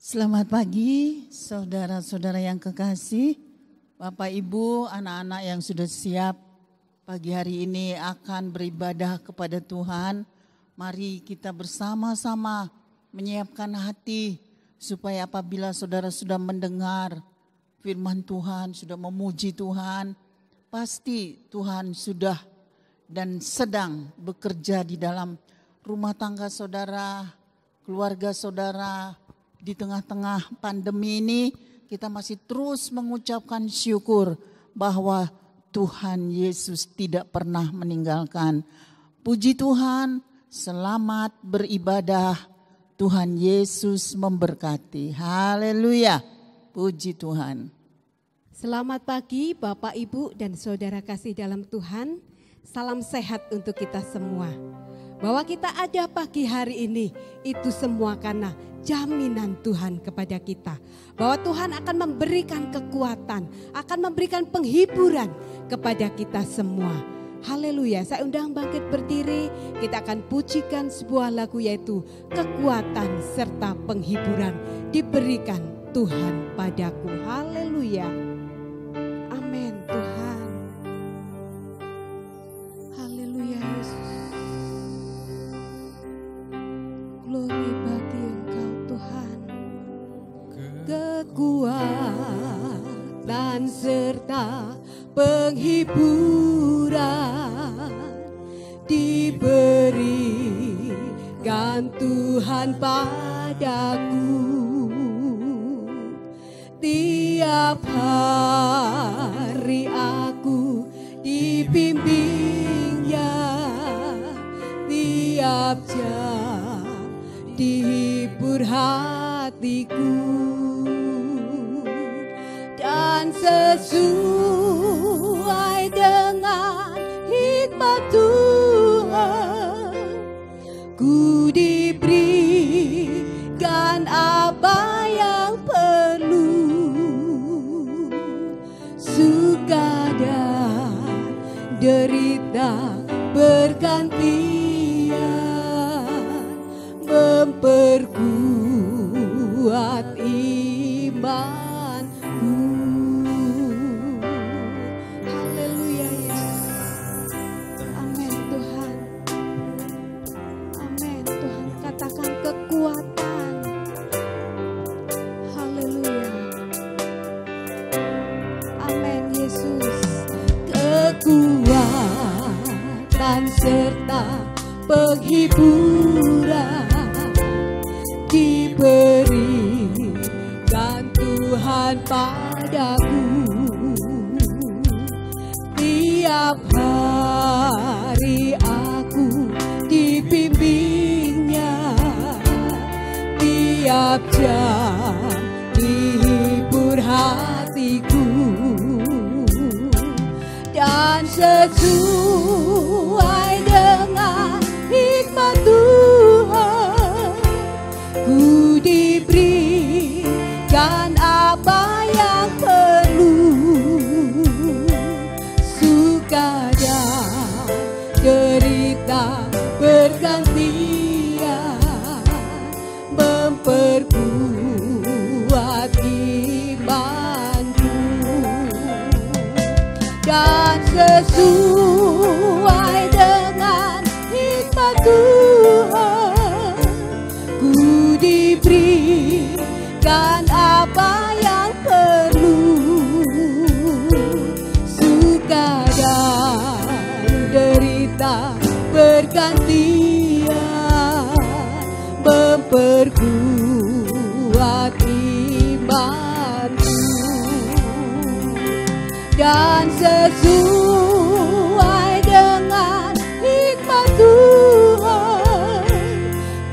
Selamat pagi saudara-saudara yang kekasih, Bapak Ibu, anak-anak yang sudah siap pagi hari ini akan beribadah kepada Tuhan. Mari kita bersama-sama menyiapkan hati supaya apabila saudara sudah mendengar firman Tuhan, sudah memuji Tuhan, pasti Tuhan sudah dan sedang bekerja di dalam rumah tangga saudara, keluarga saudara. Di tengah-tengah pandemi ini kita masih terus mengucapkan syukur bahwa Tuhan Yesus tidak pernah meninggalkan. Puji Tuhan, selamat beribadah. Tuhan Yesus memberkati. Haleluya. Puji Tuhan. Selamat pagi Bapak, Ibu, dan saudara kasih dalam Tuhan. Salam sehat untuk kita semua. Bahwa kita ada pagi hari ini, itu semua karena jaminan Tuhan kepada kita. Bahwa Tuhan akan memberikan kekuatan, akan memberikan penghiburan kepada kita semua. Haleluya, saya undang bangkit berdiri, kita akan pujikan sebuah lagu yaitu kekuatan serta penghiburan diberikan Tuhan padaku. Haleluya. Amin Tuhan. Haleluya Yesus. Glory bagi Engkau Tuhan. Kekuatan serta penghiburan diberikan Tuhan padaku. Tiap hari aku dibimbingnya, tiap jam dihibur hatiku, dan sesuai dengan hikmat Tuhan ku diberikan apa yang perlu, suka dan derita bergantian memperkuat imanku. Haleluya Yesus. Amin Tuhan. Amin Tuhan. Katakan kekuatan. Haleluya. Amin Yesus. Kekuatan serta penghiburan diberikan Tuhan padaku. Tiap hari aku dibimbingnya, tiap jam dihibur hatiku, dan sesuai dengan hikmat Tuhan ku diberikan apa yang perlu, suka dan derita bergantian memperkuat imanku, dan sesuai dengan hikmat Tuhan ku diberikan apa yang perlu, suka dan derita bergantian memperkuat imanku, dan sesuai dengan hikmat Tuhan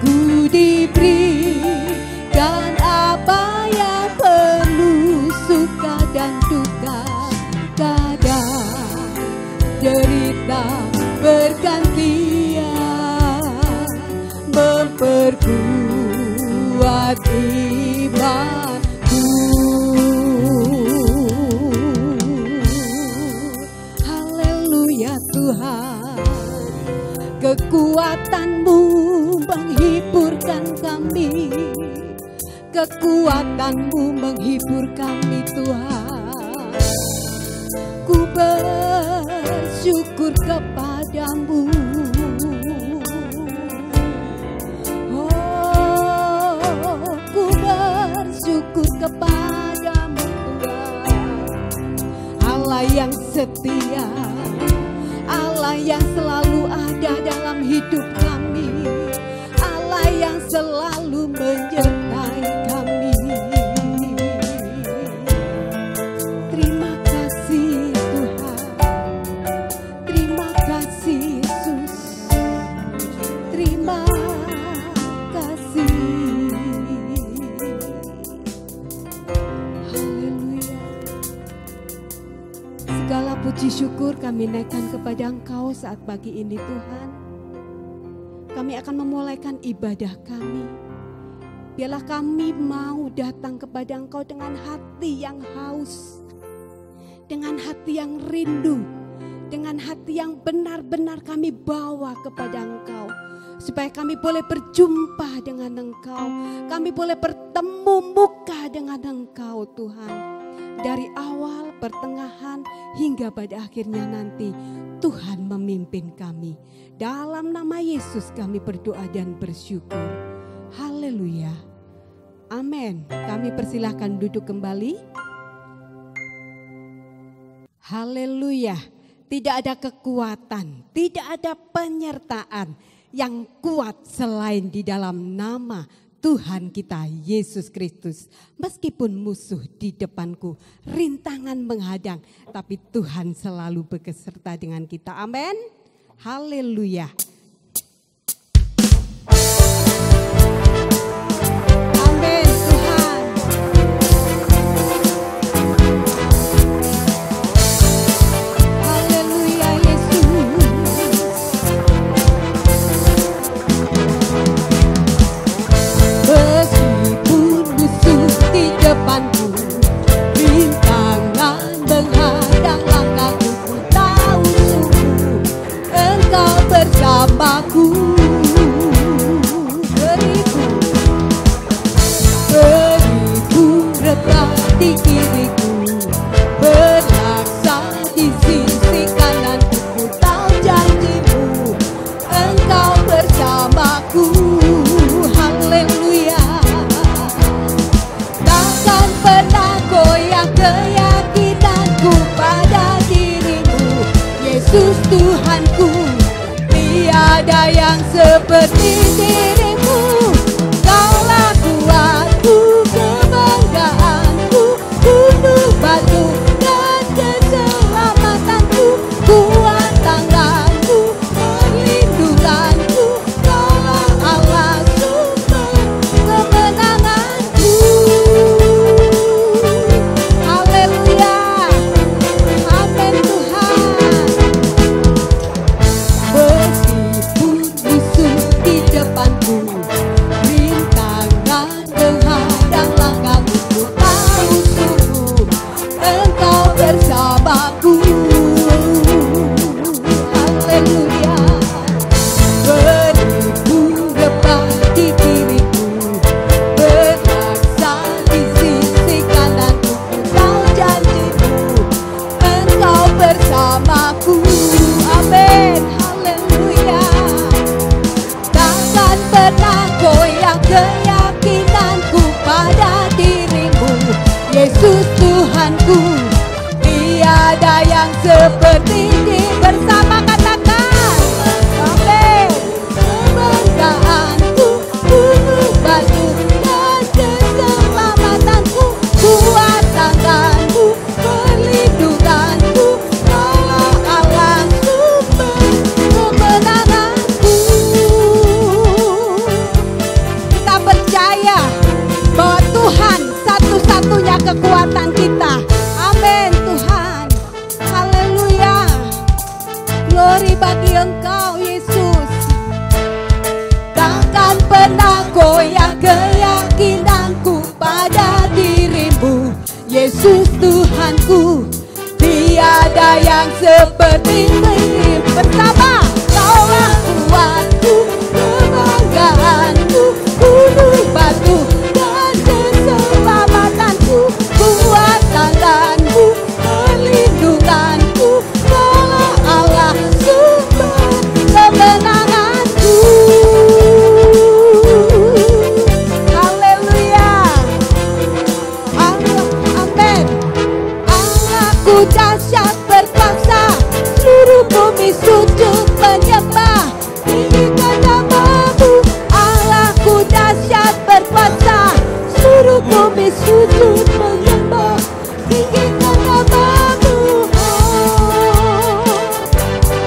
ku diberikan apa yang perlu, suka dan duka, kadang derita bergantian memperkuat imanku. Haleluya Tuhan. Kekuatan-Mu menghiburkan kami, kekuatan-Mu menghibur kami Tuhan. Ku bersyukur kepada-Mu. Oh, ku bersyukur kepada-Mu Tuhan. Allah yang setia, Allah yang selalu ada dalam hidup kami, Allah yang selalu menyertai kami. Terima kasih Tuhan, terima kasih Yesus, terima kasih. Haleluya. Segala puji syukur kami naikkan kepada Engkau saat pagi ini Tuhan. Kami akan memulaikan ibadah kami. Biarlah kami mau datang kepada Engkau dengan hati yang haus, dengan hati yang rindu, dengan hati yang benar-benar kami bawa kepada Engkau. Supaya kami boleh berjumpa dengan Engkau, kami boleh bertemu muka dengan Engkau Tuhan. Dari awal, pertengahan, hingga pada akhirnya nanti Tuhan memimpin kami. Dalam nama Yesus kami berdoa dan bersyukur. Haleluya. Amin. Kami persilahkan duduk kembali. Haleluya. Tidak ada kekuatan, tidak ada penyertaan yang kuat selain di dalam nama Tuhan kita Yesus Kristus. Meskipun musuh di depanku, rintangan menghadang, tapi Tuhan selalu beserta dengan kita. Amin. Haleluya. Amin Tuhan. Haleluya Yesus. Meskipun musuh di depanku, rintangan menghadang langkahku, ku tahu sungguh Engkau bersamaku. Beribu rebah di kiriku, berlaksa di sisi kananku, ku tahu janji-Mu Engkau bersamaku. Haleluya. Takkan pernah goyah keyakinanku pada diri-Mu Yesus Tuhanku. Tiada yang seperti diri-Mu. Kaulah kuatku, kebanggaanku, gunung batu dan keselamatanku, kuat tanganku, perlindunganku, Kaulah Allah sumber kemenanganku. Haleluya. Amin Tuhan. Meskipun musuh di depanku, rintangan menghadang langkahku, ku tahu sungguh Engkau bersamaku. Haleluya. Beribu rebah di kiriku, berlaksa di sisi kananku, ku tahu janji-Mu Engkau bersamaku. Amin. Haleluya. Takkan pernah goyah keyakinanku pada diri-Mu Yesus Tuhanku. Tiada yang seperti di bersama, katakan amin. Kebanggaanku, gunung batu dan keselamatanku, kuat tanganku, perlindunganku, Kaulah Allah sumber kemenanganku. Kita percaya bahwa Tuhan satu-satunya kekuatan kita. Amin Tuhan. Haleluya. Glory bagi Engkau Yesus. Takkan pernah goyah keyakinanku pada diri-Mu Yesus Tuhanku. Tiada yang seperti diri bersama. Kaulah kuatku, kebanggaanku, gunung batu dan sujud menyembah, tinggikan nama-Mu.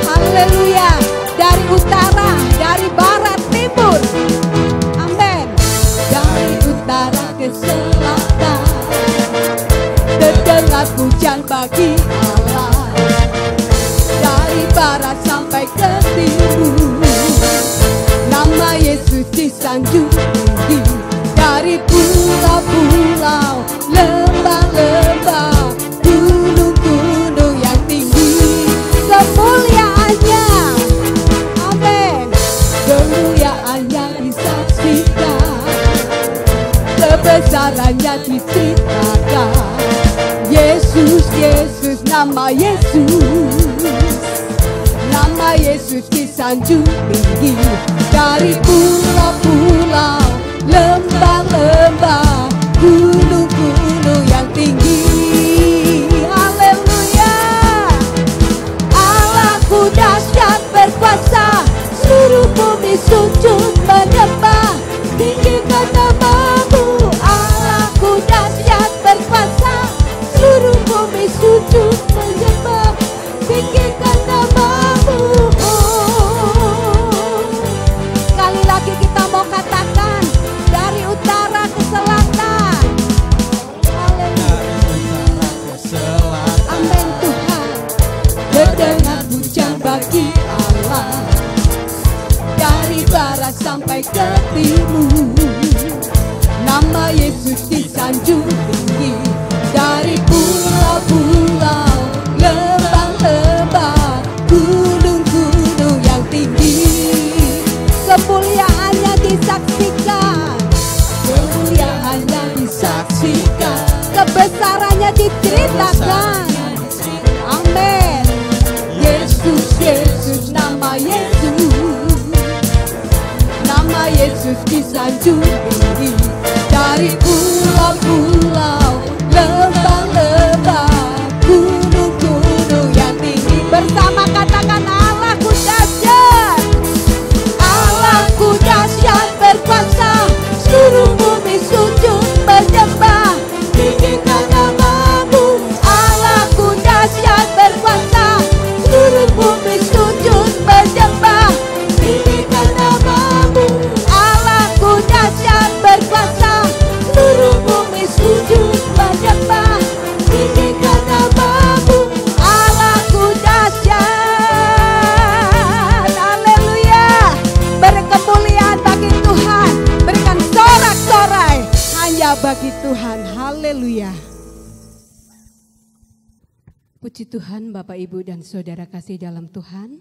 Haleluya. Dari utara, dari barat, timur. Amin. Dari utara ke selatan, terdengar pujian bagi Allah. Dari barat sampai ke timur, nama Yesus disanjung tinggi. Dari pulau-pulau, lembah-lembah, gunung-gunung yang tinggi, kemuliaannya, amin, kemuliaannya disaksikan, kebesarannya diceritakan. Yesus, Yesus, nama Yesus, nama Yesus disanjung tinggi. Dari pulau-pulau, lembah-lembah, gunung-gunung yang tinggi. Haleluya. Allahku dahsyat berkuasa, seluruh bumi sujud menyembah, tinggikan nama-Mu. Allahku dahsyat berkuasa, seluruh bumi sujud menyembah, tinggikan nama-Mu. Sekali lagi kita mau katakan, dari utara ke selatan. Haleluya. Amin Tuhan. Terdengar pujian bagi Allah. Dari barat sampai ke timur, nama Yesus disanjung tinggi. Dari pulau-pulau, lembah-lembah, gunung-gunung yang tinggi, kemuliaannya disaksikan, kemuliaannya disaksikan, kebesarannya diceritakan. Amin. Yesus, Yesus, nama Yesus, nama Yesus disanjung tinggi. Dari pulau-pulau, lembah-lembah, gunung-gunung yang tinggi, bersama katakan Allahku dahsyat, Allahku dahsyat berkuasa, seluruh bumi sujud menyembah, tinggikan nama-Mu. Allahku dahsyat berkuasa, seluruh bumi sujud menyembah, tinggikan nama-Mu. Allahku dahsyat berkuasa, seluruh bumi sujud menyembah, tinggikan nama-Mu. Allahku dahsyat. Haleluya. Beri kemuliaan bagi Tuhan, berikan sorak-sorai hanya bagi Tuhan. Haleluya. Puji Tuhan Bapak Ibu dan Saudara kasih dalam Tuhan,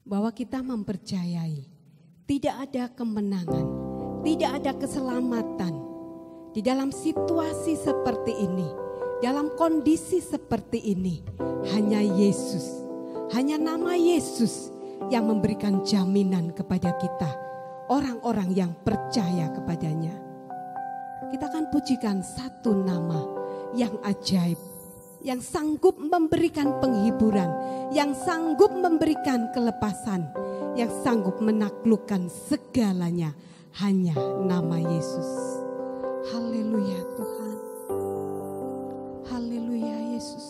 bahwa kita mempercayai tidak ada kemenangan, tidak ada keselamatan di dalam situasi seperti ini, dalam kondisi seperti ini. Hanya Yesus, hanya nama Yesus yang memberikan jaminan kepada kita, orang-orang yang percaya kepadanya. Kita akan pujikan satu nama yang ajaib, yang sanggup memberikan penghiburan, yang sanggup memberikan kelepasan, yang sanggup menaklukkan segalanya. Hanya nama Yesus. Haleluya Tuhan. Haleluya Yesus.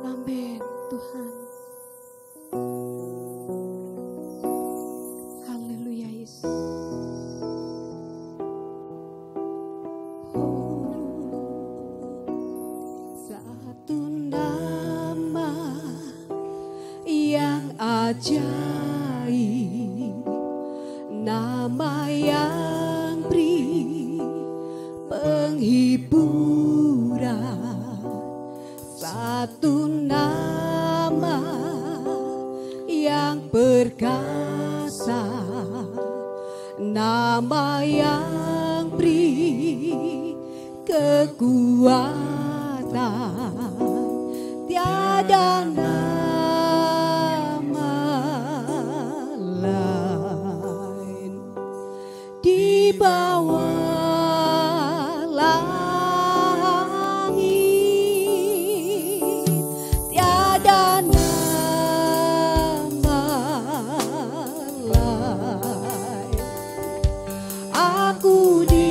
Amin Tuhan. Haleluya Yesus. Satu nama yang ajaib, nama yang beri penghiburan. Satu nama yang perkasa, nama yang beri kekuatan. Tiada nama lain di bawah langit. Tiada nama lain. Aku di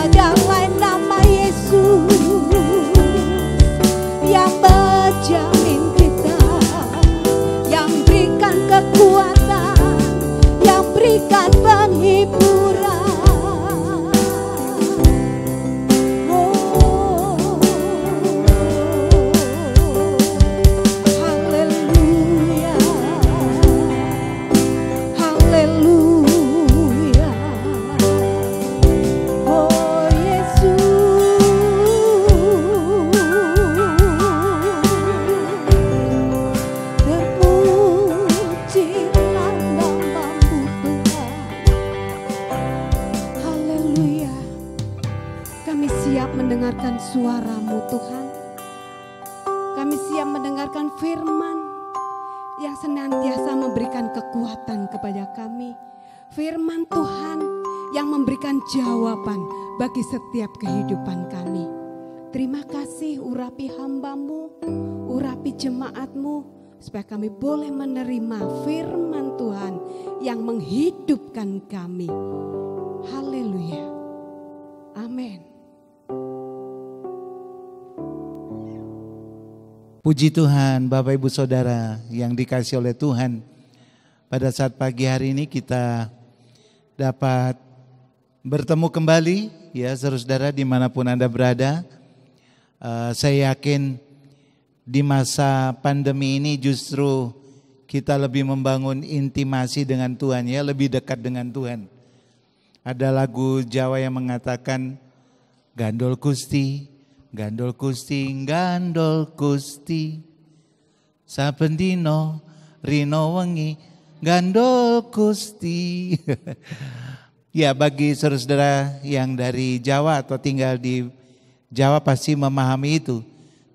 ada lain nama Yesus yang berjamin kita, yang berikan kekuatan, yang berikan penghiburan. Mendengarkan suara-Mu Tuhan. Kami siap mendengarkan firman yang senantiasa memberikan kekuatan kepada kami. Firman Tuhan yang memberikan jawaban bagi setiap kehidupan kami. Terima kasih, urapi hamba-Mu, urapi jemaat-Mu, supaya kami boleh menerima firman Tuhan yang menghidupkan kami. Haleluya. Amin. Puji Tuhan, Bapak Ibu Saudara yang dikasihi oleh Tuhan. Pada saat pagi hari ini kita dapat bertemu kembali, ya saudara dimanapun Anda berada. Saya yakin di masa pandemi ini justru kita lebih membangun intimasi dengan Tuhan, ya, lebih dekat dengan Tuhan. Ada lagu Jawa yang mengatakan, gandol Gusti, gandol Gusti, gandol Gusti, saben dino rino wengi, gandol Gusti. Ya, bagi saudara yang dari Jawa atau tinggal di Jawa pasti memahami itu.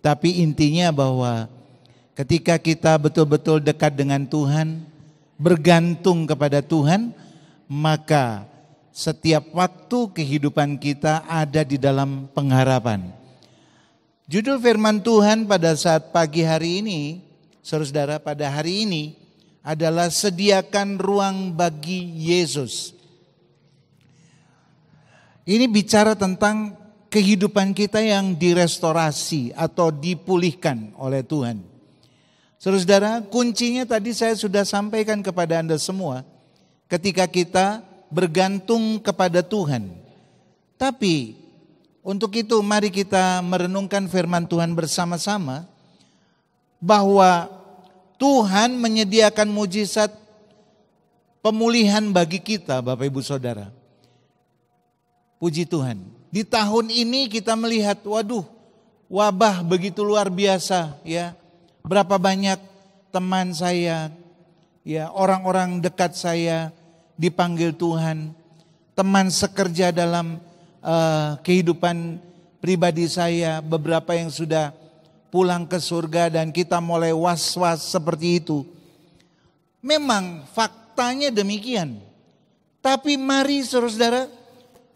Tapi intinya bahwa ketika kita betul-betul dekat dengan Tuhan, bergantung kepada Tuhan, maka setiap waktu kehidupan kita ada di dalam pengharapan. Judul firman Tuhan pada saat pagi hari ini, saudara, pada hari ini adalah sediakan ruang bagi Yesus. Ini bicara tentang kehidupan kita yang direstorasi atau dipulihkan oleh Tuhan. Saudara, kuncinya tadi saya sudah sampaikan kepada Anda semua, ketika kita bergantung kepada Tuhan. Tapi untuk itu mari kita merenungkan firman Tuhan bersama-sama bahwa Tuhan menyediakan mujizat pemulihan bagi kita, Bapak Ibu Saudara. Puji Tuhan. Di tahun ini kita melihat, waduh, wabah begitu luar biasa, ya. Berapa banyak teman saya, ya, orang-orang dekat saya dipanggil Tuhan, teman sekerja dalam kehidupan pribadi saya, beberapa yang sudah pulang ke surga dan kita mulai was-was seperti itu. Memang faktanya demikian. Tapi mari saudara,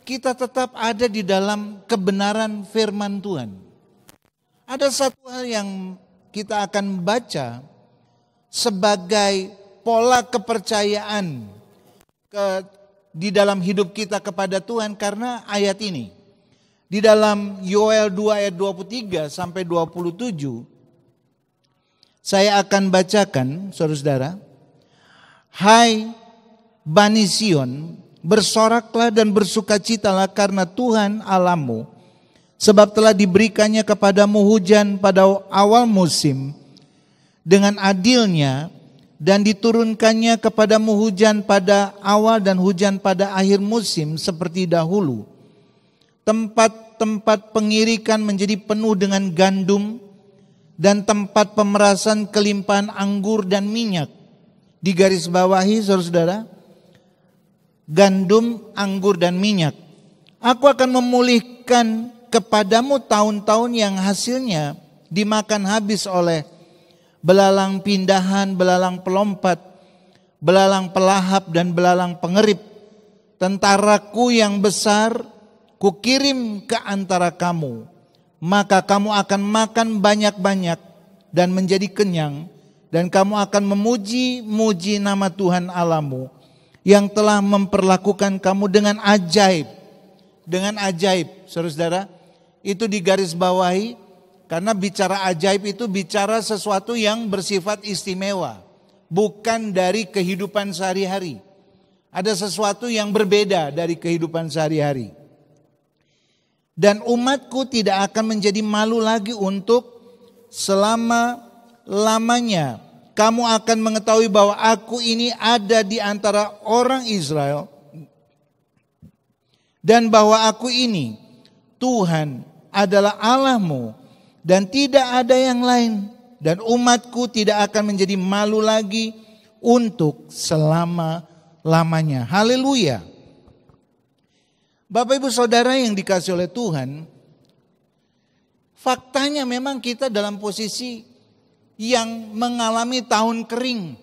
kita tetap ada di dalam kebenaran firman Tuhan. Ada satu hal yang kita akan baca sebagai pola kepercayaan di dalam hidup kita kepada Tuhan karena ayat ini. Di dalam Yoel 2 ayat 23 sampai 27 saya akan bacakan, saudara. Hai Bani Sion, bersoraklah dan bersukacitalah karena Tuhan Allahmu, sebab telah diberikannya kepadamu hujan pada awal musim dengan adilnya, dan diturunkannya kepadamu hujan pada awal dan hujan pada akhir musim seperti dahulu. Tempat-tempat pengirikan menjadi penuh dengan gandum, dan tempat pemerasan kelimpahan anggur dan minyak. Di garis bawahi saudara, gandum, anggur dan minyak. Aku akan memulihkan kepadamu tahun-tahun yang hasilnya dimakan habis oleh belalang pindahan, belalang pelompat, belalang pelahap dan belalang pengerip. Tentaraku yang besar kukirim ke antara kamu, maka kamu akan makan banyak-banyak dan menjadi kenyang, dan kamu akan memuji-muji nama Tuhan Allahmu yang telah memperlakukan kamu dengan ajaib. dengan ajaib, saudara-saudara. Itu digarisbawahi karena bicara ajaib itu bicara sesuatu yang bersifat istimewa, bukan dari kehidupan sehari-hari. Ada sesuatu yang berbeda dari kehidupan sehari-hari. Dan umatku tidak akan menjadi malu lagi untuk selama-lamanya. Kamu akan mengetahui bahwa aku ini ada di antara orang Israel. Dan bahwa aku ini, Tuhan adalah Allahmu. Dan tidak ada yang lain. Dan umatku tidak akan menjadi malu lagi untuk selama-lamanya. Haleluya. Bapak ibu saudara yang dikasihi oleh Tuhan, faktanya memang kita dalam posisi yang mengalami tahun kering.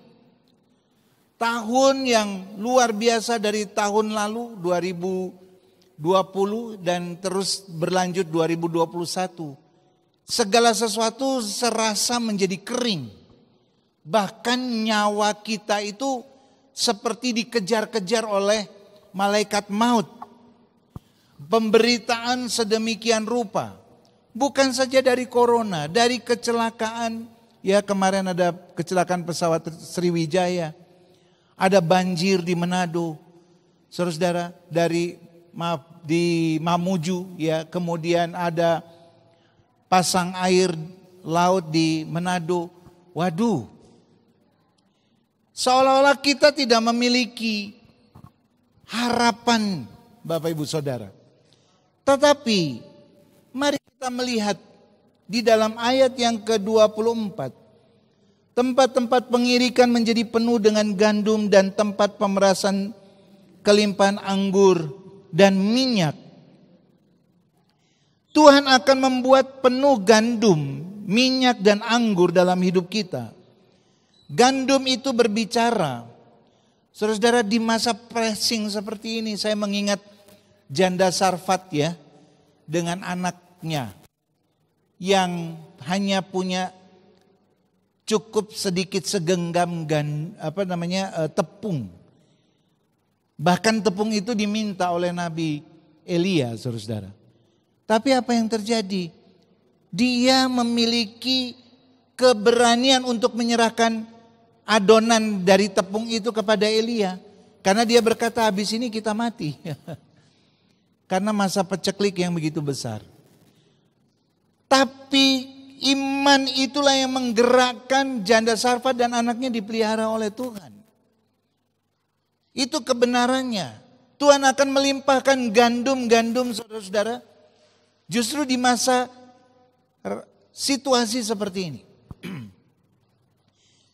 Tahun yang luar biasa dari tahun lalu 2020 dan terus berlanjut 2021. Segala sesuatu serasa menjadi kering. Bahkan nyawa kita itu seperti dikejar-kejar oleh malaikat maut. Pemberitaan sedemikian rupa. Bukan saja dari corona, dari kecelakaan. Ya, kemarin ada kecelakaan pesawat Sriwijaya. Ada banjir di Manado. Saudara-saudara, di Mamuju, ya, kemudian ada pasang air laut di Manado. Waduh. Seolah-olah kita tidak memiliki harapan, Bapak Ibu Saudara. Tetapi mari kita melihat di dalam ayat yang ke-24. Tempat-tempat pengirikan menjadi penuh dengan gandum dan tempat pemerasan kelimpahan anggur dan minyak. Tuhan akan membuat penuh gandum, minyak dan anggur dalam hidup kita. Gandum itu berbicara. Saudara-saudara, di masa pressing seperti ini saya mengingat janda Sarfat, ya, dengan anaknya yang hanya punya cukup sedikit segenggam tepung. Bahkan tepung itu diminta oleh Nabi Elia, saudara-saudara. Tapi apa yang terjadi? Dia memiliki keberanian untuk menyerahkan adonan dari tepung itu kepada Elia. Karena dia berkata, habis ini kita mati. Karena masa peceklik yang begitu besar. Tapi iman itulah yang menggerakkan janda Sarfat dan anaknya dipelihara oleh Tuhan. Itu kebenarannya. Tuhan akan melimpahkan gandum-gandum, saudara-saudara, justru di masa situasi seperti ini.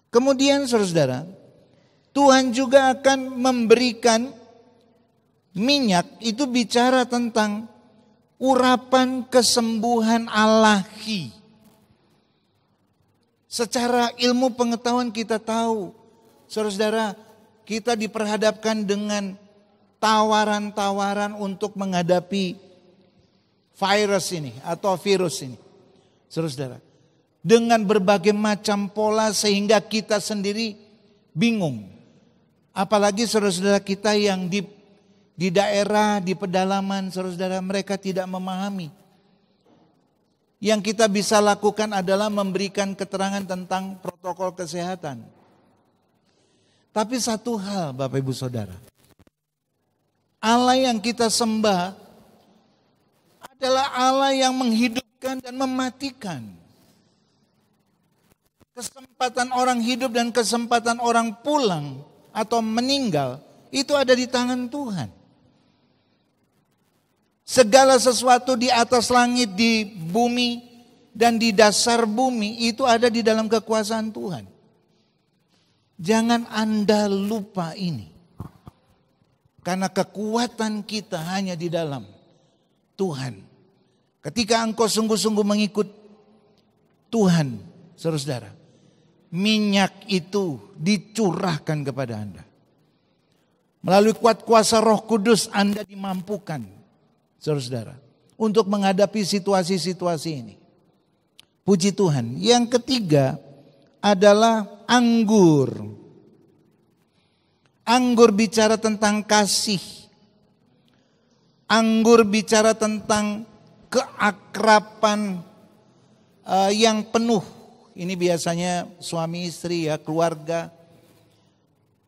Kemudian saudara-saudara, Tuhan juga akan memberikan minyak, itu bicara tentang urapan kesembuhan Allahi. Secara ilmu pengetahuan kita tahu, saudara-saudara, kita diperhadapkan dengan tawaran-tawaran untuk menghadapi virus ini atau virus ini. Saudara-saudara, dengan berbagai macam pola sehingga kita sendiri bingung. Apalagi saudara-saudara kita yang di daerah, di pedalaman, saudara-saudara, mereka tidak memahami. Yang kita bisa lakukan adalah memberikan keterangan tentang protokol kesehatan. Tapi satu hal, Bapak Ibu Saudara, Allah yang kita sembah adalah Allah yang menghidupkan dan mematikan. Kesempatan orang hidup dan kesempatan orang pulang atau meninggal itu ada di tangan Tuhan. Segala sesuatu di atas langit, di bumi, dan di dasar bumi itu ada di dalam kekuasaan Tuhan. Jangan Anda lupa ini. Karena kekuatan kita hanya di dalam Tuhan. Ketika engkau sungguh-sungguh mengikut Tuhan, saudara-saudara, minyak itu dicurahkan kepada Anda. Melalui kuat kuasa Roh Kudus Anda dimampukan, saudara-saudara, untuk menghadapi situasi-situasi ini. Puji Tuhan. Yang ketiga adalah anggur. Anggur bicara tentang kasih. Anggur bicara tentang keakraban yang penuh. Ini biasanya suami istri ya, keluarga.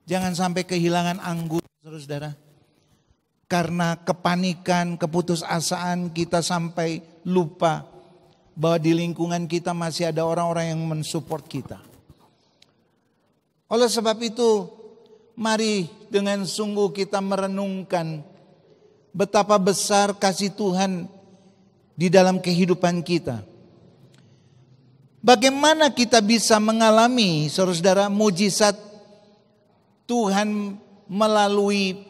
Jangan sampai kehilangan anggur, saudara. Karena kepanikan, keputusasaan kita sampai lupa bahwa di lingkungan kita masih ada orang-orang yang mensupport kita. Oleh sebab itu, mari dengan sungguh kita merenungkan betapa besar kasih Tuhan di dalam kehidupan kita. Bagaimana kita bisa mengalami, saudara-saudara, mujizat Tuhan melalui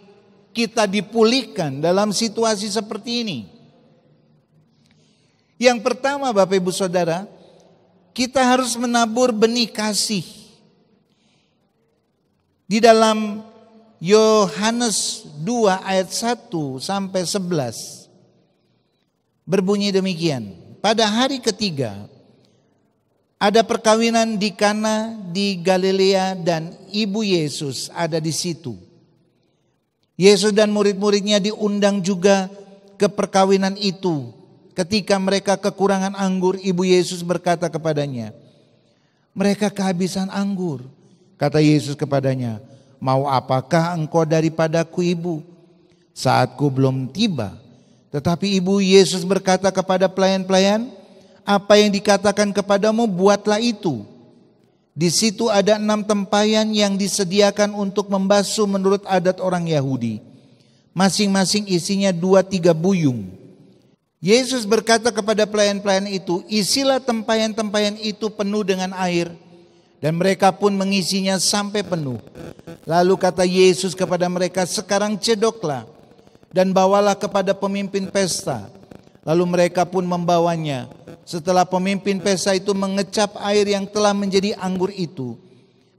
kita dipulihkan dalam situasi seperti ini? Yang pertama, Bapak Ibu Saudara, kita harus menabur benih kasih. Di dalam Yohanes 2 ayat 1 sampai 11 berbunyi demikian. Pada hari ketiga ada perkawinan di Kana di Galilea dan ibu Yesus ada di situ. Yesus dan murid-muridnya diundang juga ke perkawinan itu. Ketika mereka kekurangan anggur, ibu Yesus berkata kepadanya, "Mereka kehabisan anggur." Kata Yesus kepadanya, "Mau apakah engkau daripadaku, ibu? Saatku belum tiba." Tetapi ibu Yesus berkata kepada pelayan-pelayan, "Apa yang dikatakan kepadamu, buatlah itu." Di situ ada 6 tempayan yang disediakan untuk membasuh menurut adat orang Yahudi. Masing-masing isinya 2-3 buyung. Yesus berkata kepada pelayan-pelayan itu, "Isilah tempayan-tempayan itu penuh dengan air." Dan mereka pun mengisinya sampai penuh. Lalu kata Yesus kepada mereka, "Sekarang cedoklah dan bawalah kepada pemimpin pesta." Lalu mereka pun membawanya. Setelah pemimpin pesta itu mengecap air yang telah menjadi anggur itu,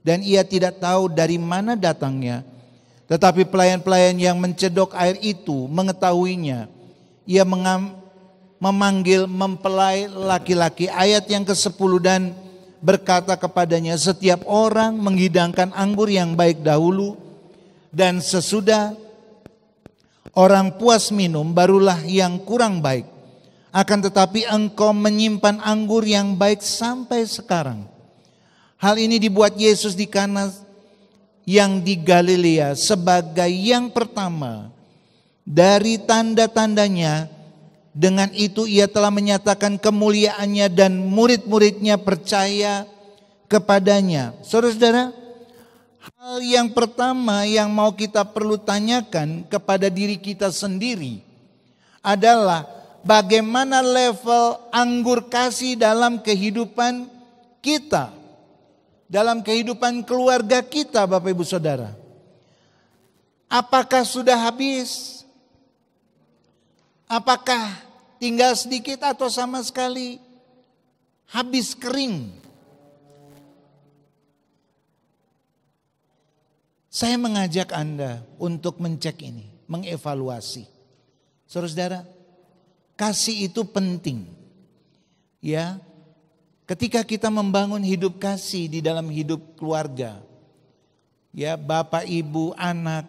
dan ia tidak tahu dari mana datangnya. Tetapi pelayan-pelayan yang mencedok air itu mengetahuinya. Ia memanggil mempelai laki-laki, ayat yang ke-10, dan berkata kepadanya, "Setiap orang menghidangkan anggur yang baik dahulu, dan sesudah orang puas minum barulah yang kurang baik. Akan tetapi engkau menyimpan anggur yang baik sampai sekarang." Hal ini dibuat Yesus di Kana yang di Galilea sebagai yang pertama dari tanda-tandanya. Dengan itu ia telah menyatakan kemuliaannya dan murid-muridnya percaya kepadanya. Saudara-saudara, hal yang pertama yang mau kita perlu tanyakan kepada diri kita sendiri adalah bagaimana level anggur kasih dalam kehidupan kita, dalam kehidupan keluarga kita, Bapak Ibu Saudara. Apakah sudah habis? Apakah tinggal sedikit atau sama sekali habis kering? Saya mengajak Anda untuk mencek ini, mengevaluasi. Saudara-saudara, kasih itu penting. Ya. Ketika kita membangun hidup kasih di dalam hidup keluarga, ya, bapak, ibu, anak,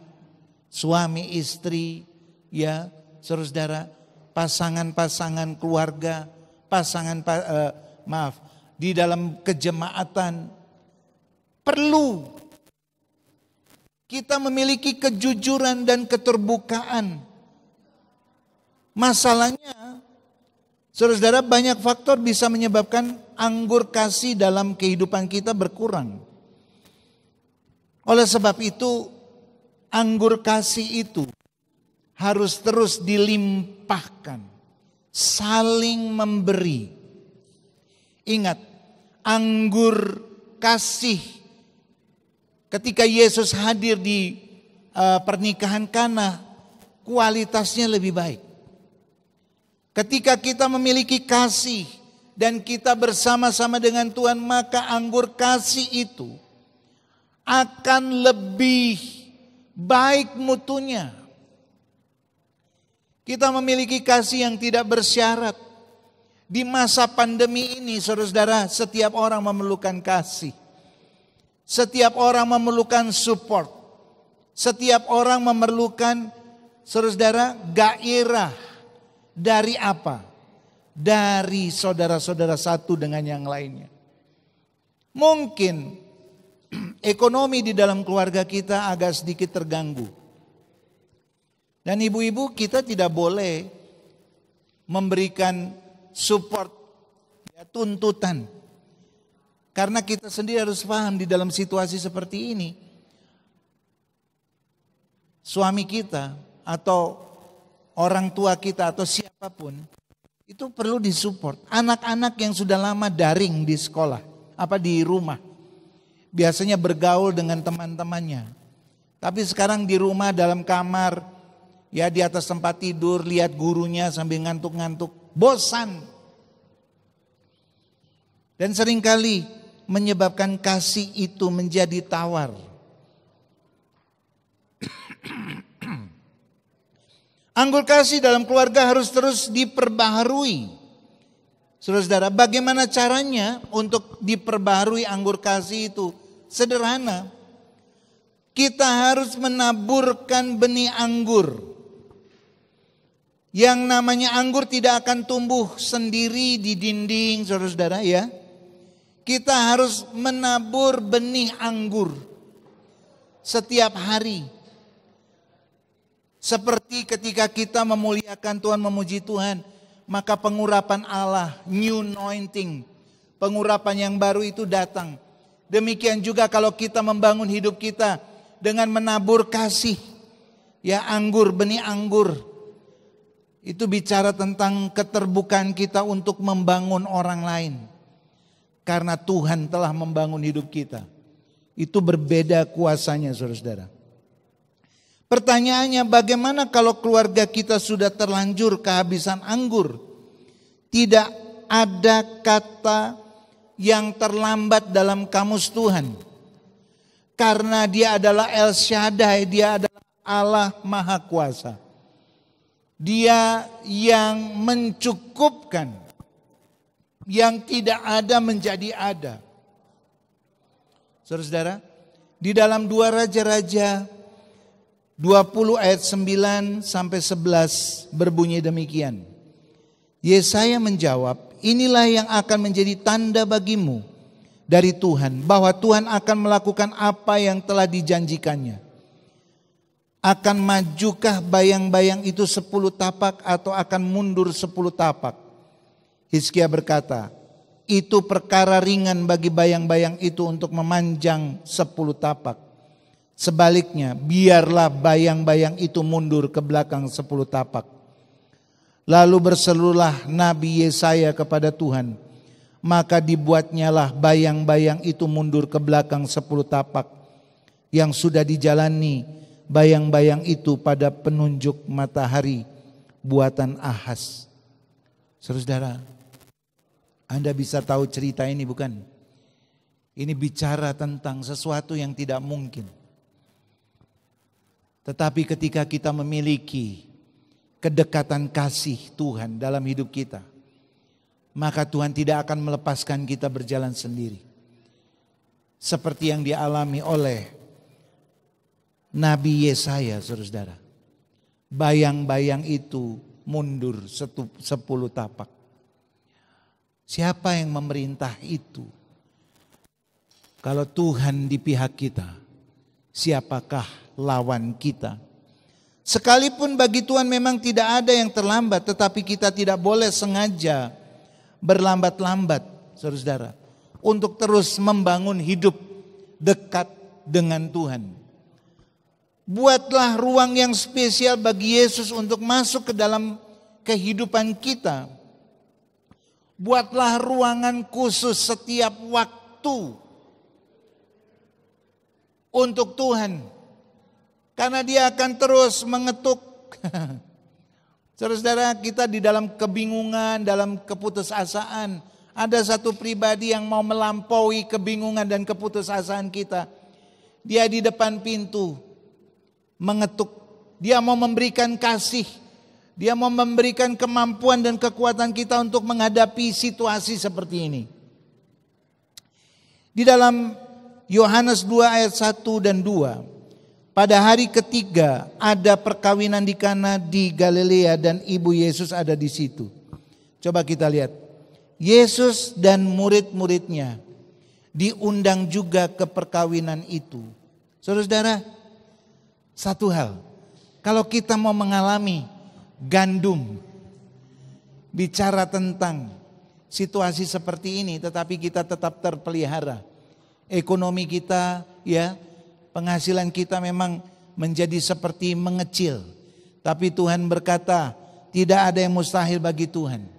suami, istri, ya, saudara-saudara, pasangan-pasangan keluarga, di dalam kejemaatan, perlu kita memiliki kejujuran dan keterbukaan. Masalahnya, saudara-saudara, banyak faktor bisa menyebabkan anggur kasih dalam kehidupan kita berkurang. Oleh sebab itu, anggur kasih itu harus terus dilimpahkan, saling memberi. Ingat, anggur kasih ketika Yesus hadir di pernikahan Kana, kualitasnya lebih baik. Ketika kita memiliki kasih dan kita bersama-sama dengan Tuhan, maka anggur kasih itu akan lebih baik mutunya. Kita memiliki kasih yang tidak bersyarat. Di masa pandemi ini, saudara-saudara, setiap orang memerlukan kasih. Setiap orang memerlukan support. Setiap orang memerlukan saudara, gairah dari apa? Dari saudara-saudara satu dengan yang lainnya. Mungkin ekonomi di dalam keluarga kita agak sedikit terganggu. Dan ibu-ibu, kita tidak boleh memberikan support, ya, tuntutan. Karena kita sendiri harus paham di dalam situasi seperti ini. Suami kita atau orang tua kita atau siapapun itu perlu disupport. Anak-anak yang sudah lama daring di sekolah, di rumah. Biasanya bergaul dengan teman-temannya. Tapi sekarang di rumah dalam kamar, ya di atas tempat tidur, lihat gurunya sambil ngantuk-ngantuk, bosan. Dan seringkali menyebabkan kasih itu menjadi tawar. Anggur kasih dalam keluarga harus terus diperbaharui. Saudara-saudara, bagaimana caranya untuk diperbaharui anggur kasih itu? Sederhana. Kita harus menaburkan benih anggur. Yang namanya anggur tidak akan tumbuh sendiri di dinding, saudara-saudara, ya. Kita harus menabur benih anggur setiap hari. Seperti ketika kita memuliakan Tuhan, memuji Tuhan, maka pengurapan Allah, new anointing, pengurapan yang baru itu datang. Demikian juga kalau kita membangun hidup kita dengan menabur kasih, ya anggur, benih anggur. Itu bicara tentang keterbukaan kita untuk membangun orang lain. Karena Tuhan telah membangun hidup kita. Itu berbeda kuasanya, saudara-saudara. Pertanyaannya, bagaimana kalau keluarga kita sudah terlanjur kehabisan anggur? Tidak ada kata yang terlambat dalam kamus Tuhan. Karena Dia adalah El Shaddai, Dia adalah Allah Maha Kuasa. Dia yang mencukupkan. Yang tidak ada menjadi ada. Saudara-saudara, di dalam 2 Raja-Raja 20 ayat 9 sampai 11 berbunyi demikian. Yesaya menjawab, inilah yang akan menjadi tanda bagimu dari Tuhan, bahwa Tuhan akan melakukan apa yang telah dijanjikannya. Akan majukah bayang-bayang itu 10 tapak atau akan mundur 10 tapak? Hizkia berkata, itu perkara ringan bagi bayang-bayang itu untuk memanjang 10 tapak. Sebaliknya, biarlah bayang-bayang itu mundur ke belakang 10 tapak. Lalu berserulah Nabi Yesaya kepada Tuhan, maka dibuatnyalah bayang-bayang itu mundur ke belakang 10 tapak. Yang sudah dijalani bayang-bayang itu pada penunjuk matahari buatan Ahaz. Saudara, Anda bisa tahu cerita ini bukan? Ini bicara tentang sesuatu yang tidak mungkin. Tetapi ketika kita memiliki kedekatan kasih Tuhan dalam hidup kita, maka Tuhan tidak akan melepaskan kita berjalan sendiri. Seperti yang dialami oleh Nabi Yesaya, saudara. Bayang-bayang itu mundur 10 tapak. Siapa yang memerintah itu? Kalau Tuhan di pihak kita, siapakah lawan kita? Sekalipun bagi Tuhan memang tidak ada yang terlambat, tetapi kita tidak boleh sengaja berlambat-lambat, saudara, untuk terus membangun hidup dekat dengan Tuhan. Buatlah ruang yang spesial bagi Yesus untuk masuk ke dalam kehidupan kita. Buatlah ruangan khusus setiap waktu untuk Tuhan. Karena Dia akan terus mengetuk. Saudara-saudara, kita di dalam kebingungan, dalam keputusasaan. Ada satu pribadi yang mau melampaui kebingungan dan keputusasaan kita. Dia di depan pintu mengetuk. Dia mau memberikan kasih. Dia mau memberikan kemampuan dan kekuatan kita untuk menghadapi situasi seperti ini. Di dalam Yohanes 2 ayat 1 dan 2. pada hari ketiga ada perkawinan di Kana di Galilea dan ibu Yesus ada di situ. Coba kita lihat. Yesus dan murid-muridnya diundang juga ke perkawinan itu. Saudara-saudara, satu hal. Kalau kita mau mengalami gandum, bicara tentang situasi seperti ini, tetapi kita tetap terpelihara. Ekonomi kita, ya, penghasilan kita memang menjadi seperti mengecil. Tapi Tuhan berkata, tidak ada yang mustahil bagi Tuhan.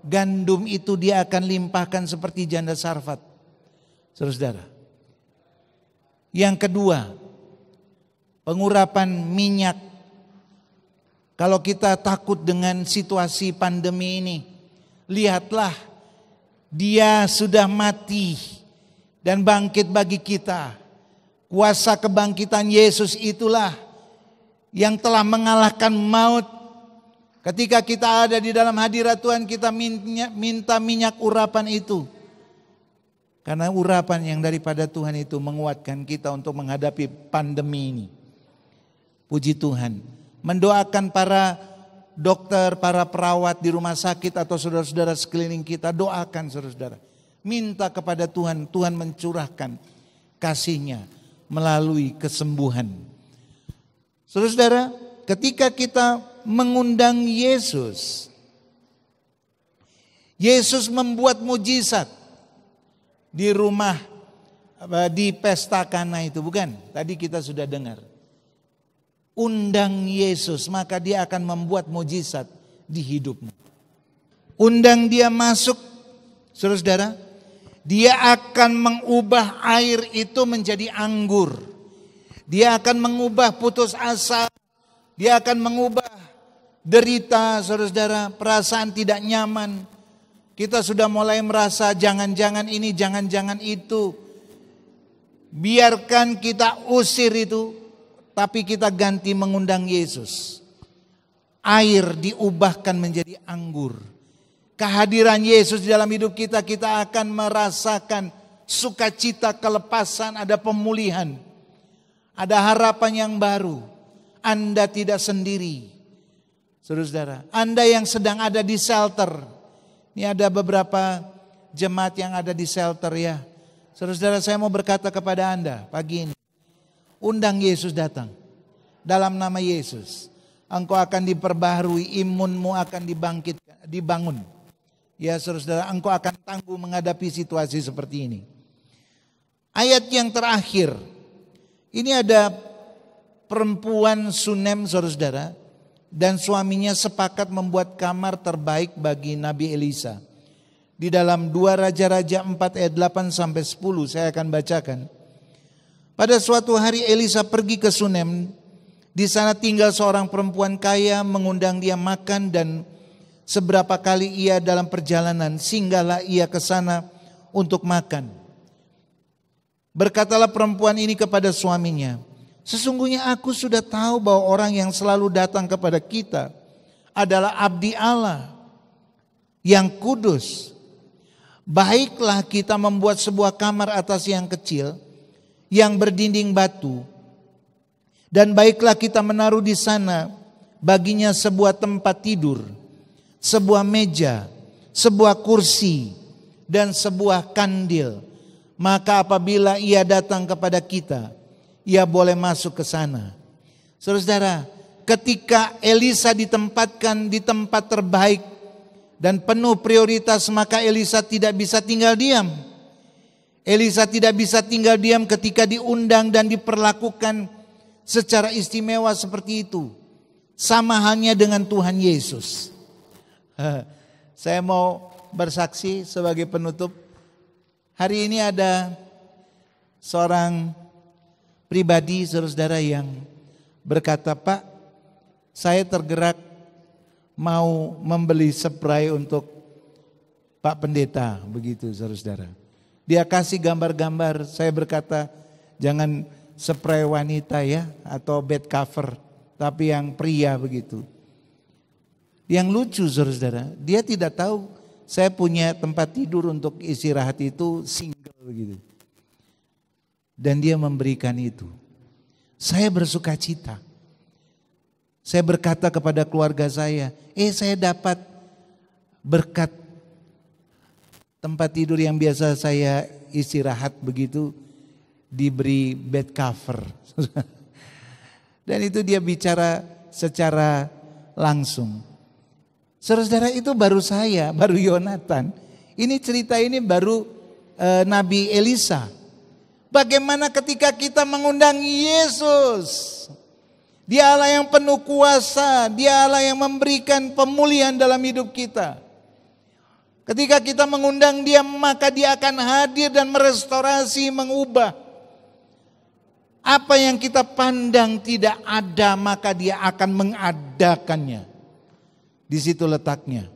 Gandum itu dia akan limpahkan seperti janda Sarfat. Saudara. Yang kedua, pengurapan minyak. Kalau kita takut dengan situasi pandemi ini, lihatlah dia sudah mati dan bangkit bagi kita. Kuasa kebangkitan Yesus itulah yang telah mengalahkan maut. Ketika kita ada di dalam hadirat Tuhan, kita minta minyak urapan itu. Karena urapan yang daripada Tuhan itu menguatkan kita untuk menghadapi pandemi ini. Puji Tuhan. Mendoakan para dokter, para perawat di rumah sakit atau saudara-saudara sekeliling kita, doakan saudara-saudara. Minta kepada Tuhan, Tuhan mencurahkan kasih-Nya melalui kesembuhan. Saudara-saudara, ketika kita mengundang Yesus, Yesus membuat mujizat di rumah, di pesta Kana itu, bukan? Tadi kita sudah dengar. Undang Yesus, maka dia akan membuat mujizat di hidupmu. Undang dia masuk, saudara-saudara, dia akan mengubah air itu menjadi anggur. Dia akan mengubah putus asa, dia akan mengubah derita, saudara-saudara, perasaan tidak nyaman. Kita sudah mulai merasa jangan-jangan ini, jangan-jangan itu. Biarkan kita usir itu, tapi kita ganti mengundang Yesus. Air diubahkan menjadi anggur. Kehadiran Yesus di dalam hidup kita, kita akan merasakan sukacita, kelepasan, ada pemulihan. Ada harapan yang baru. Anda tidak sendiri. Saudara-saudara, Anda yang sedang ada di shelter. Ini ada beberapa jemaat yang ada di shelter ya. Saudara-saudara, saya mau berkata kepada Anda pagi ini. Undang Yesus datang. Dalam nama Yesus. Engkau akan diperbaharui, imunmu akan dibangun. Ya saudara-saudara, engkau akan tangguh menghadapi situasi seperti ini. Ayat yang terakhir. Ini ada perempuan Sunem saudara-saudara. Dan suaminya sepakat membuat kamar terbaik bagi Nabi Elisa. Di dalam 2 Raja-Raja 4 ayat 8 sampai 10 saya akan bacakan. Pada suatu hari Elisa pergi ke Sunem. Di sana tinggal seorang perempuan kaya, mengundang dia makan, dan seberapa kali ia dalam perjalanan singgahlah ia ke sana untuk makan. Berkatalah perempuan ini kepada suaminya, sesungguhnya aku sudah tahu bahwa orang yang selalu datang kepada kita adalah abdi Allah yang kudus. Baiklah kita membuat sebuah kamar atas yang kecil yang berdinding batu. Dan baiklah kita menaruh di sana baginya sebuah tempat tidur, sebuah meja, sebuah kursi, dan sebuah kandil. Maka apabila ia datang kepada kita, ia boleh masuk ke sana. Saudara-saudara, ketika Elisa ditempatkan di tempat terbaik dan penuh prioritas, maka Elisa tidak bisa tinggal diam. Elisa tidak bisa tinggal diam ketika diundang dan diperlakukan secara istimewa seperti itu. Sama halnya dengan Tuhan Yesus. Saya mau bersaksi sebagai penutup. Hari ini ada seorang pribadi saudara-saudara yang berkata, Pak, saya tergerak mau membeli spray untuk Pak Pendeta, begitu saudara-saudara. Dia kasih gambar-gambar, saya berkata jangan spray wanita ya atau bed cover, tapi yang pria begitu. Yang lucu saudara-saudara, dia tidak tahu saya punya tempat tidur untuk istirahat itu single begitu. Dan dia memberikan itu. saya bersuka cita. Saya berkata kepada keluarga saya dapat berkat tempat tidur yang biasa saya istirahat begitu, diberi bed cover. Dan itu dia bicara secara langsung. Saudara-saudara, itu baru saya, baru Yonatan. Ini cerita ini baru Nabi Elisa. Bagaimana ketika kita mengundang Yesus? Dia Allah yang penuh kuasa, Dia Allah yang memberikan pemulihan dalam hidup kita. Ketika kita mengundang Dia, maka Dia akan hadir dan merestorasi, mengubah. Apa yang kita pandang tidak ada, maka Dia akan mengadakannya. Di situ letaknya.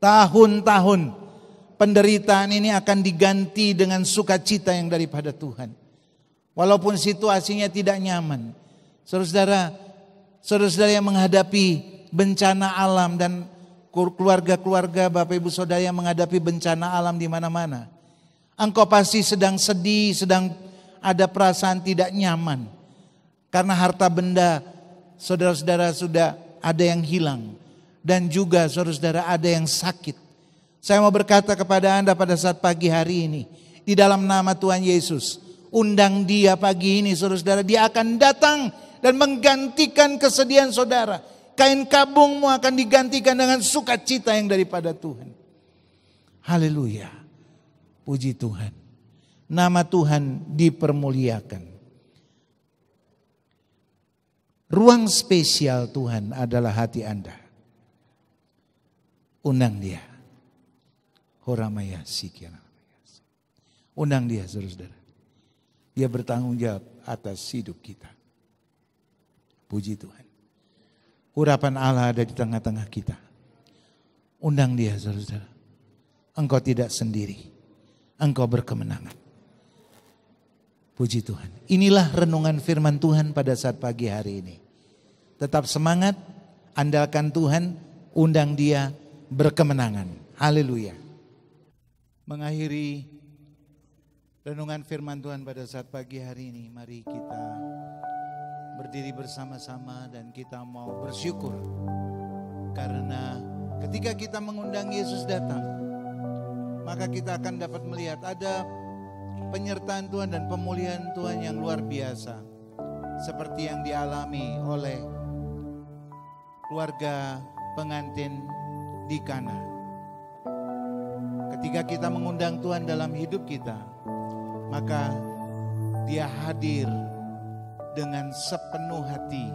Tahun-tahun penderitaan ini akan diganti dengan sukacita yang daripada Tuhan. Walaupun situasinya tidak nyaman. Saudara-saudara yang menghadapi bencana alam dan keluarga-keluarga Bapak Ibu Saudara yang menghadapi bencana alam di mana-mana. Engkau pasti sedang sedih, sedang ada perasaan tidak nyaman. Karena harta benda saudara-saudara sudah ada yang hilang. Dan juga saudara-saudara ada yang sakit. Saya mau berkata kepada Anda pada saat pagi hari ini. Di dalam nama Tuhan Yesus. Undang Dia pagi ini saudara-saudara. Dia akan datang dan menggantikan kesedihan saudara. Kain kabungmu akan digantikan dengan sukacita yang daripada Tuhan. Haleluya. Puji Tuhan. Nama Tuhan dipermuliakan. Ruang spesial Tuhan adalah hati Anda. Undang Dia. Horamaya sikiana. Undang Dia saudara-saudara. Dia bertanggung jawab atas hidup kita. Puji Tuhan. Urapan Allah ada di tengah-tengah kita. Undang Dia saudara-saudara. Engkau tidak sendiri. Engkau berkemenangan. Puji Tuhan. Inilah renungan firman Tuhan pada saat pagi hari ini. Tetap semangat, andalkan Tuhan, undang Dia, berkemenangan. Haleluya. Mengakhiri renungan firman Tuhan pada saat pagi hari ini, mari kita berdiri bersama-sama dan kita mau bersyukur. Karena ketika kita mengundang Yesus datang, maka kita akan dapat melihat ada penyertaan Tuhan dan pemulihan Tuhan yang luar biasa. Seperti yang dialami oleh keluarga pengantin di Kana. Ketika kita mengundang Tuhan dalam hidup kita, maka Dia hadir dengan sepenuh hati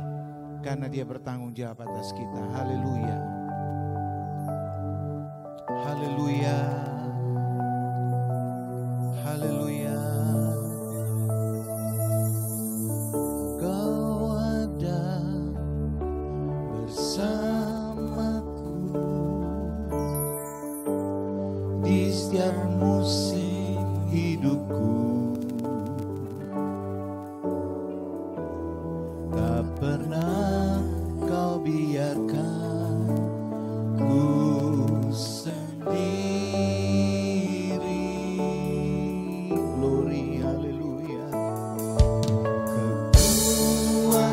karena Dia bertanggung jawab atas kita. Haleluya. Haleluya. Haleluya. Kau ada bersamaku di setiap musim hidupku. Tak pernah Kau biarkan ku sendiri. Glory, haleluya. Kekuatan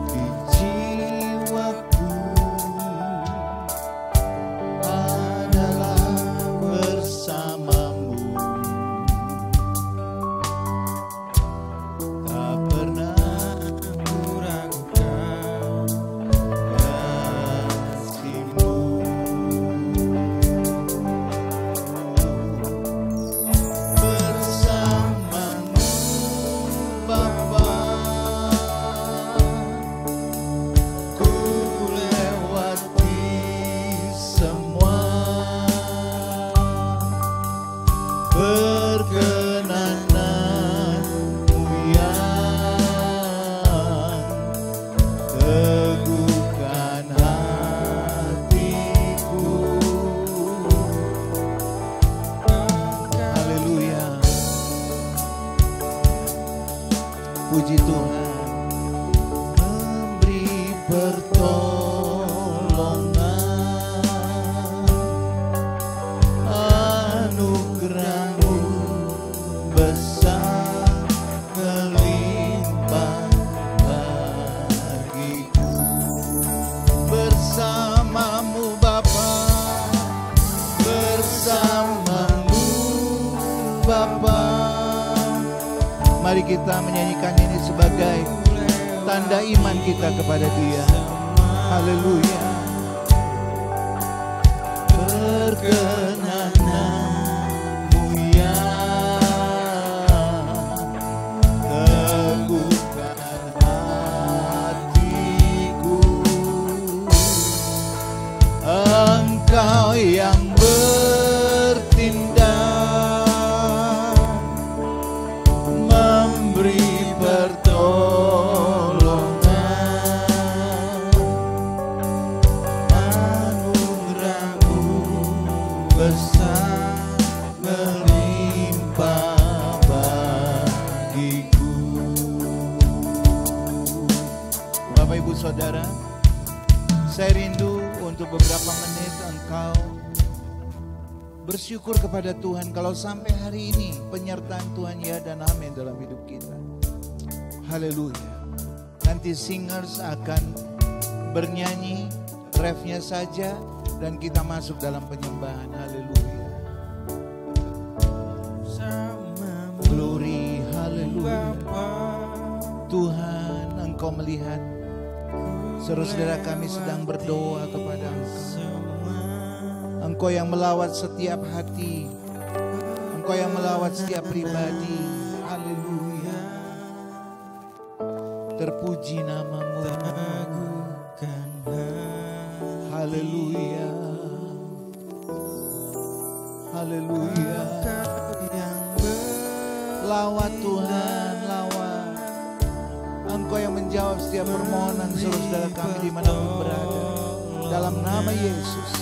di jiwaku adalah bersamamu. Mari kita menyanyikan ini sebagai tanda iman kita kepada Dia. Haleluya. Perkenanmu ya, teguhkan hatiku. Engkau yang bertindak, memberi pertolongan, anugerahmu besar melimpah bagiku. Bapak Ibu Saudara, saya rindu untuk beberapa menit engkau bersyukur kepada Tuhan kalau sampai hari ini penyertaan Tuhan ya dan amin dalam hidup kita. Haleluya. Nanti singers akan bernyanyi, refnya saja dan kita masuk dalam penyembahan. Haleluya. Glory, haleluya. Tuhan, Engkau melihat saudara kami sedang berdoa kepada Engkau. Engkau yang melawat setiap hati, Engkau yang melawat setiap pribadi. Haleluya. Terpuji namamu. Haleluya. Haleluya. Lawat Tuhan, lawat. Engkau yang menjawab setiap permohonan saudara kami dimanapun berada. Dalam nama Yesus.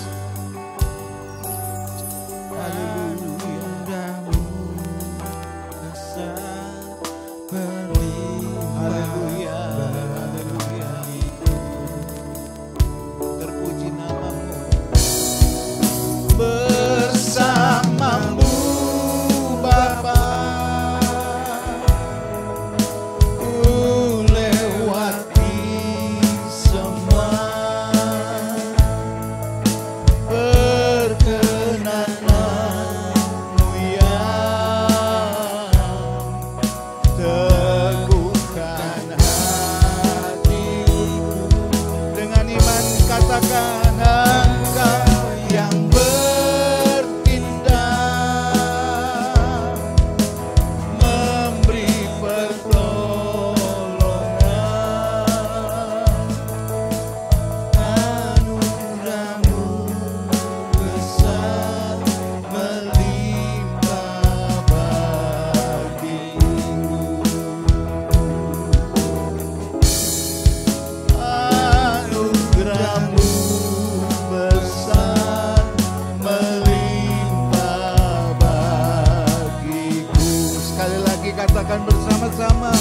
Katakan bersama-sama.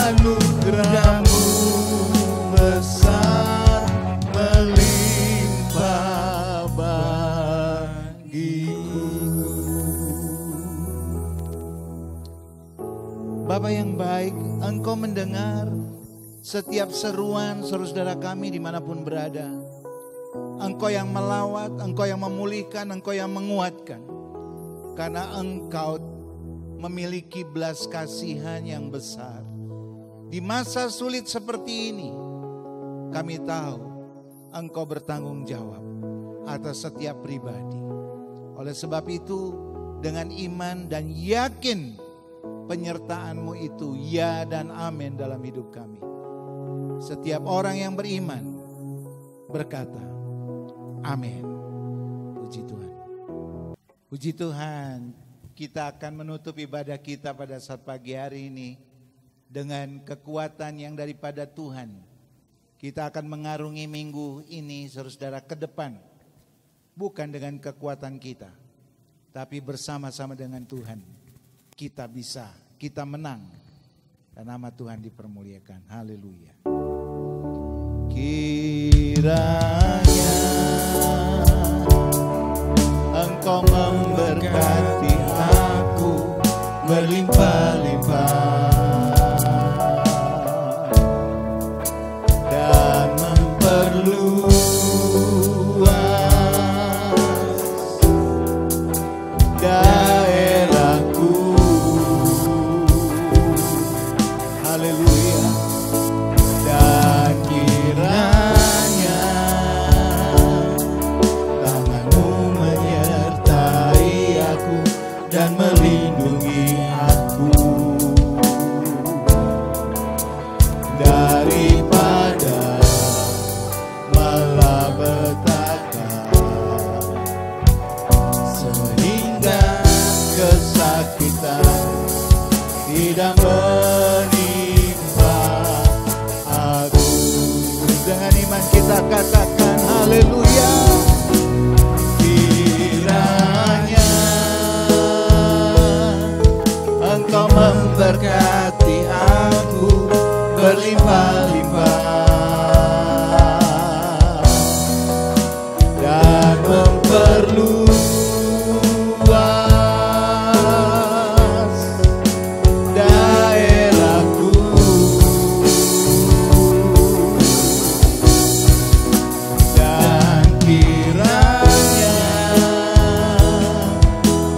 Anugerahmu besar melimpah bagiku. Bapa yang baik, Engkau mendengar setiap seruan saudara kami dimanapun berada. Engkau yang melawat, Engkau yang memulihkan, Engkau yang menguatkan. Karena Engkau memiliki belas kasihan yang besar. Di masa sulit seperti ini, kami tahu Engkau bertanggung jawab atas setiap pribadi. Oleh sebab itu, dengan iman dan yakin penyertaan-Mu itu ya dan amin dalam hidup kami. Setiap orang yang beriman berkata, amin. Puji Tuhan. Puji Tuhan, kita akan menutup ibadah kita pada saat pagi hari ini dengan kekuatan yang daripada Tuhan. Kita akan mengarungi minggu ini saudara ke depan. Bukan dengan kekuatan kita, tapi bersama-sama dengan Tuhan. Kita bisa, kita menang. Dan nama Tuhan dipermuliakan. Haleluya. Kiranya Engkau memberkati aku berlimpah-limpah dan memperluas daerahku. kita katakan haleluya. Kiranya Engkau memberkati aku berlimpah-limpah dan memperluas daerahku, dan kiranya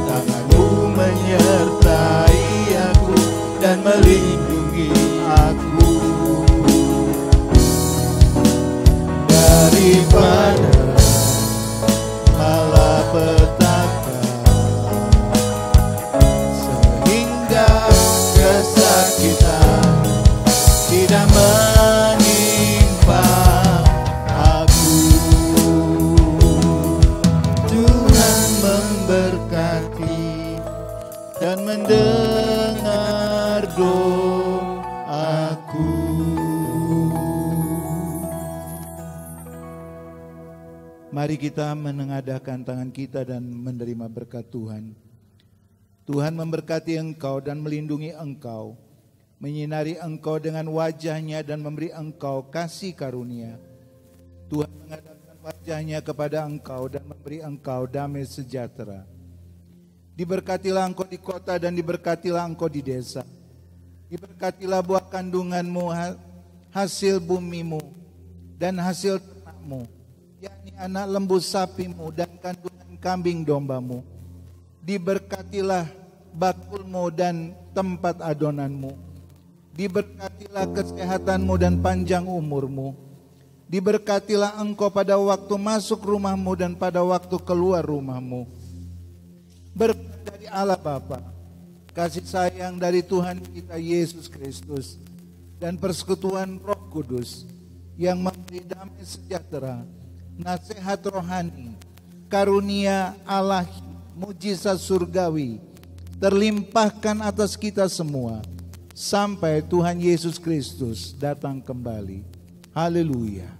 tangan-Mu menyertai aku dan melindungi aku daripada malapetaka, sehingga kesakitan tidak menimpa aku. Tuhan memberkati dan mendengar doaku. Mari kita menengadahkan tangan kita dan menerima berkat Tuhan. Tuhan memberkati engkau dan melindungi engkau, menyinari engkau dengan wajahnya dan memberi engkau kasih karunia. Tuhan menghadapkan wajahnya kepada engkau dan memberi engkau damai sejahtera. Diberkatilah engkau di kota dan diberkatilah engkau di desa. Diberkatilah buah kandunganmu, hasil bumimu, dan hasil ternakmu, yakni anak lembu sapimu dan kandungan kambing dombamu. Diberkatilah bakulmu dan tempat adonanmu. Diberkatilah kesehatanmu dan panjang umurmu. Diberkatilah engkau pada waktu masuk rumahmu dan pada waktu keluar rumahmu. Berkat dari Allah Bapa, kasih sayang dari Tuhan kita Yesus Kristus, dan persekutuan Roh Kudus yang memberi damai sejahtera, nasihat rohani, karunia Allah, mujizat surgawi terlimpahkan atas kita semua sampai Tuhan Yesus Kristus datang kembali. Haleluya.